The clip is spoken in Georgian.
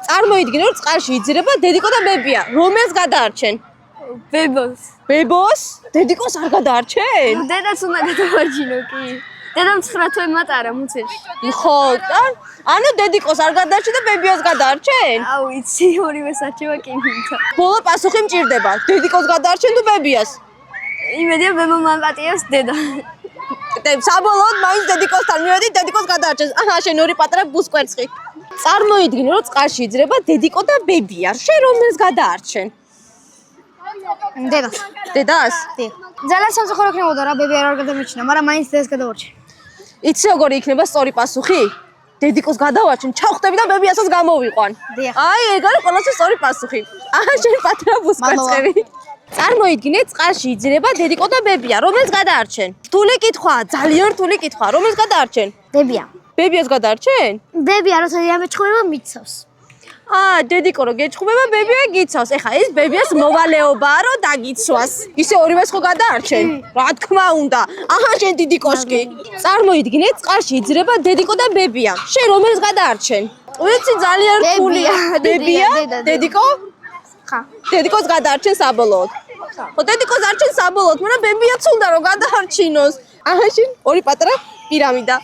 წარმოიდგინე რომ წყალში იძირება დედიკო და ბებია. რომელს გადაარჩენ? ბებოს. ბებოს? დედიკოს არ გადაარჩენ? დედაც უნდა გადავარჩინო კი. დედამ 9 თვე მატარა მუცელში. ხო, ანუ დედიკოს არ გადაარჩენ და ბებიას გადაარჩენ? აუ, იცი ორივე საჭირო კი მინდა. ბოლო პასუხი მჭირდება. დედიკოს გადაარჩენ თუ ბებიას? იმედია ბებო მამატიოს დედა. საბოლოოდ მაინც დედიკოსთან მივედი, დედიკოს გადაარჩენს. აჰა, შენ ორი პატარა ბუსკვერცხი. წარმოიდგინე რომ წყალში იძრება დედიკო და ბებია. შენ რომელს გადაარჩენ? დედას. დედას? დი. ძალიან სამწუხარო იქნებოდა რა ბები არ გადამეჩინა, მაგრამ მაინც დედას გადავარჩენ. იცი როგორი იქნება სწორი პასუხი? დედიკოს გადავარჩენ, ჩავხტები და ბებიასაც გამოვიყვან. დიახ. აი, ეგ არის ყველაზე სწორი პასუხი. აჰა, შენ პატარა ბუსკვერცხები. წარმოიდგინე წყალში იძრება დედიკო და ბებია. რომელს გადაარჩენ? რთული კითხვაა, ძალიან რთული კითხვაა. რომელს გადაარჩენ? ბებია. ბებიას გადაარჩენ? ბებია როცა იამეჩხუბება მიცავს. დედიკო რო გეჩხუბება, ბებია გიცავს. ეხა ეს ბებიას მოვალეობაა რომ დაგიცვას. ისე ორივეს ხო გადაარჩენ? რა თქმა უნდა. აჰა, შენ დიდი კოშკი. წარმოიდგინე წყალში იძრება დედიკო და ბებია. შენ რომელს გადაარჩენ? ვიცი ძალიან რთულია. ბებია? დედიკო? ხა. დედიკოს გადაარჩენ საბოლოოდ. ხო, დედიკოს არჩენ საბოლოოდ, მაგრამ ბებიაც უნდა რომ გადაარჩინოს. აჰა, შენ ორი პატარა პირამიდა.